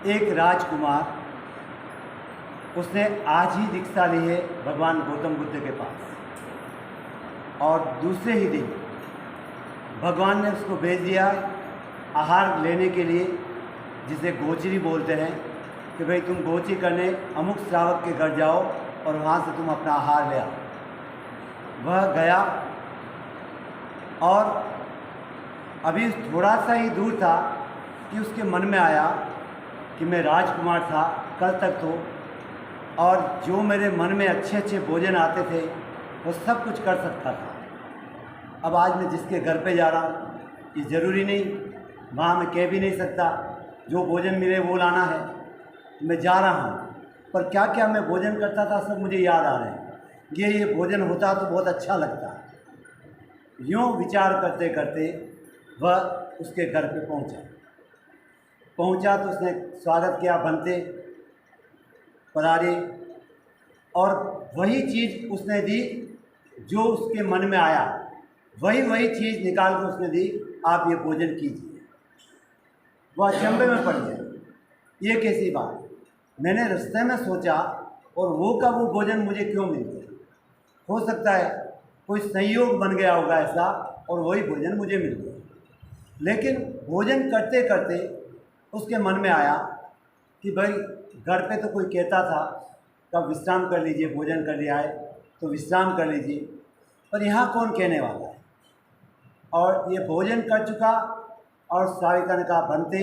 एक राजकुमार, उसने आज ही दीक्षा ली है भगवान गौतम बुद्ध के पास, और दूसरे ही दिन भगवान ने उसको भेज दिया आहार लेने के लिए, जिसे गोचरी बोलते हैं, कि भाई तुम गोची करने अमुक श्रावक के घर जाओ और वहाँ से तुम अपना आहार ले आओ। वह गया और अभी थोड़ा सा ही दूर था कि उसके मन में आया कि मैं राजकुमार था कल तक तो, और जो मेरे मन में अच्छे अच्छे भोजन आते थे वो सब कुछ कर सकता था। अब आज मैं जिसके घर पे जा रहा हूँ, ये ज़रूरी नहीं वहाँ मैं कह भी नहीं सकता जो भोजन मिले वो लाना है, मैं जा रहा हूँ, पर क्या क्या मैं भोजन करता था सब मुझे याद आ रहे हैं। ये भोजन होता तो बहुत अच्छा लगता। यूँ विचार करते करते वह उसके घर पे पहुंचा तो उसने स्वागत किया, बनते पधारे, और वही चीज़ उसने दी जो उसके मन में आया, वही चीज़ निकाल कर उसने दी, आप ये भोजन कीजिए। वह अचंभे में पड़ गया, ये कैसी बात। मैंने रास्ते में सोचा और वो का वो भोजन मुझे क्यों मिल गया। हो सकता है कोई संयोग बन गया होगा ऐसा और वही भोजन मुझे मिल गया। लेकिन भोजन करते करते उसके मन में आया कि भाई घर पे तो कोई कहता था कब विश्राम कर लीजिए, भोजन कर लिया है तो विश्राम कर लीजिए, पर यहाँ कौन कहने वाला है। और ये भोजन कर चुका और सारिका ने कहा, बनते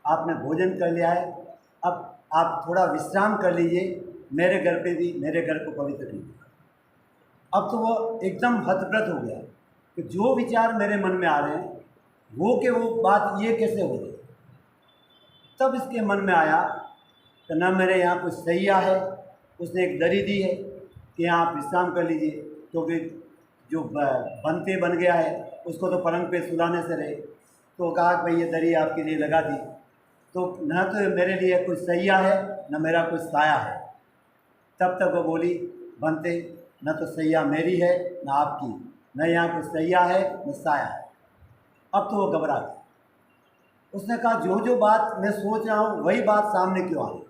आपने भोजन कर लिया है, अब आप थोड़ा विश्राम कर लीजिए, मेरे घर पे भी, मेरे घर को पवित्र कीजिए। अब तो वो एकदम हतप्रत हो गया कि जो विचार मेरे मन में आ रहे हैं वो के वो बात ये कैसे हो गई। तब इसके मन में आया कि न मेरे यहाँ कुछ सैया है, उसने एक दरी दी है कि यहाँ आप विश्राम कर लीजिए, क्योंकि जो बनते बन गया है उसको तो पलंग पे सुलाने से रहे। तो कहा कि भाई ये दरी आपके लिए लगा दी, तो न तो मेरे लिए कुछ सैया है न मेरा कुछ साया है। तब तक वो बोली, बनते न तो सैया मेरी है न आपकी, न यहाँ कुछ सैया है न साया है। अब तो वो घबरा गया। उसने कहा, जो जो बात मैं सोच रहा हूँ वही बात सामने क्यों आ गई।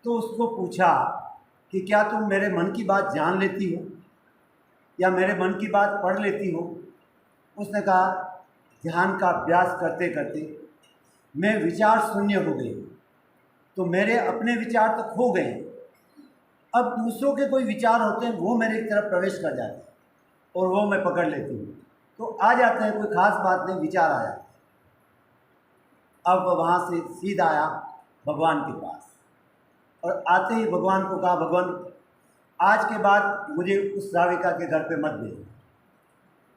तो उसको पूछा कि क्या तुम मेरे मन की बात जान लेती हो या मेरे मन की बात पढ़ लेती हो। उसने कहा, ध्यान का अभ्यास करते करते मैं विचार शून्य हो गई, तो मेरे अपने विचार तो खो गए, अब दूसरों के कोई विचार होते हैं वो मेरे तरफ प्रवेश कर जाते हैं और वो मैं पकड़ लेती हूँ, तो आ जाते हैं, कोई खास बात नहीं, विचार आ जाते हैं। अब वहाँ से सीधा आया भगवान के पास और आते ही भगवान को कहा, भगवान आज के बाद मुझे उस श्राविका के घर पे मत भेजना।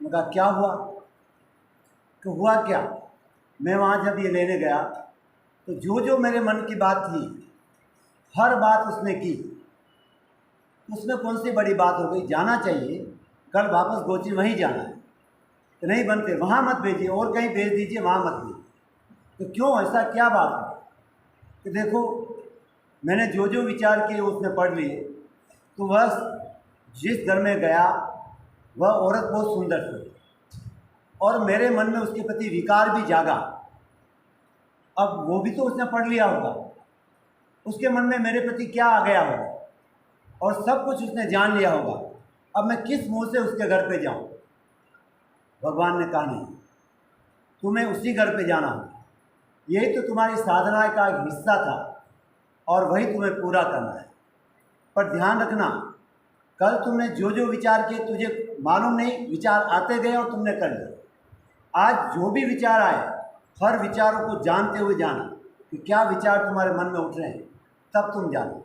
मैं कहा, क्या हुआ। तो हुआ क्या, मैं वहाँ जब ये लेने गया तो जो जो मेरे मन की बात थी हर बात उसने की, उसमें कौन सी बड़ी बात हो गई। जाना चाहिए, कल वापस गोची वहीं जाना है, तो नहीं बनते वहाँ मत भेजिए, और कहीं भेज दीजिए, वहाँ मत भेजिए। तो क्यों, ऐसा क्या बात है कि देखो मैंने जो जो विचार किए उसने पढ़ लिए, तो वह जिस घर में गया वह औरत बहुत सुंदर थी और मेरे मन में उसके प्रति विकार भी जागा। अब वो भी तो उसने पढ़ लिया होगा, उसके मन में मेरे प्रति क्या आ गया होगा और सब कुछ उसने जान लिया होगा। अब मैं किस मुंह से उसके घर पे जाऊं। भगवान ने कहा, नहीं, तुम्हें उसी घर पे जाना होगा, यही तो तुम्हारी साधना का एक हिस्सा था और वही तुम्हें पूरा करना है। पर ध्यान रखना, कल तुमने जो जो विचार किए तुझे मालूम नहीं, विचार आते गए और तुमने कर लिए। आज जो भी विचार आए हर विचारों को जानते हुए जाना कि क्या विचार तुम्हारे मन में उठ रहे हैं, तब तुम जानो।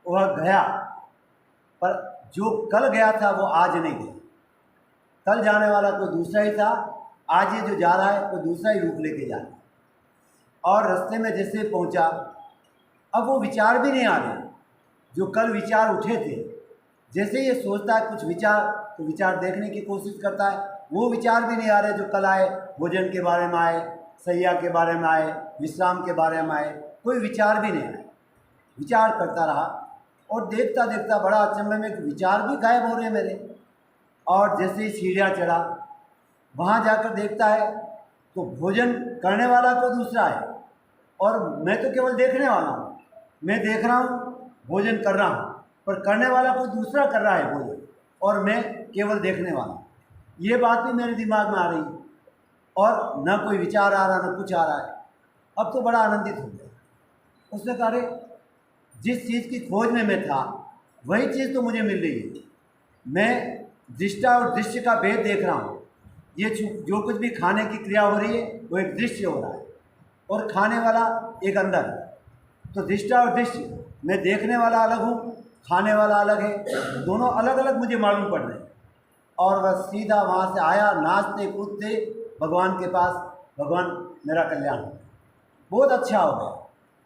वह गया, पर जो कल गया था वो आज नहीं गया। कल जाने वाला कोई दूसरा ही था, आज ये जो जा रहा है कोई दूसरा ही रूप लेके जा रहा है। और रास्ते में जैसे पहुंचा, अब वो विचार भी नहीं आ रहे जो कल विचार उठे थे। जैसे ये सोचता है कुछ विचार, तो विचार देखने की कोशिश करता है, वो विचार भी नहीं आ रहे जो कल आए, भोजन के बारे में आए, सैया के बारे में आए, विश्राम के बारे में आए, कोई विचार भी नहीं आए। विचार करता रहा और देखता देखता बड़ा अचंभे में विचार भी गायब हो रहे मेरे। और जैसे ही सीढ़ियाँ चढ़ा, वहाँ जाकर देखता है तो भोजन करने वाला तो दूसरा है और मैं तो केवल देखने वाला हूँ। मैं देख रहा हूँ, भोजन कर रहा हूँ, पर करने वाला कोई दूसरा कर रहा है भोजन, और मैं केवल देखने वाला हूँ। ये बात भी मेरे दिमाग में आ रही है, और न कोई विचार आ रहा, न कुछ आ रहा है। अब तो बड़ा आनंदित हो गया। उसने कहा, अरे जिस चीज़ की खोज में मैं था वही चीज़ तो मुझे मिल रही है। मैं दृष्टा और दृश्य का भेद देख रहा हूँ। ये जो कुछ भी खाने की क्रिया हो रही है वो एक दृश्य हो रहा है, और खाने वाला एक अंदर है। तो दृष्टा और दृश्य, मैं देखने वाला अलग हूँ, खाने वाला अलग है, दोनों अलग अलग मुझे मालूम पड़ रहे हैं। और वह सीधा वहाँ से आया, नाचते कूदते भगवान के पास। भगवान मेरा कल्याण हो। बहुत अच्छा हो गया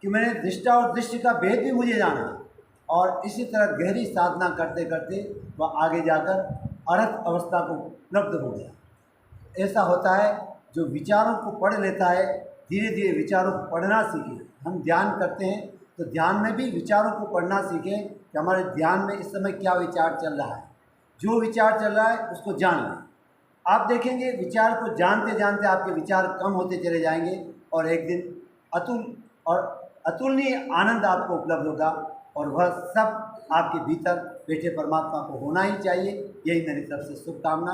कि मैंने दृष्टा और दृश्य का भेद भी मुझे जाना, और इसी तरह गहरी साधना करते करते वह आगे जाकर अरहत अवस्था को उपलब्ध हो गया। ऐसा होता है, जो विचारों को पढ़ लेता है, धीरे धीरे विचारों को पढ़ना सीखे। हम ध्यान करते हैं तो ध्यान में भी विचारों को पढ़ना सीखें कि हमारे ध्यान में इस समय क्या विचार चल रहा है। जो विचार चल रहा है उसको जान लें। आप देखेंगे, विचार को जानते जानते आपके विचार कम होते चले जाएंगे, और एक दिन अतुल और अतुलनीय आनंद आपको उपलब्ध होगा, और वह सब आपके भीतर बैठे परमात्मा को होना ही चाहिए। यही मेरी तरफ से शुभकामना।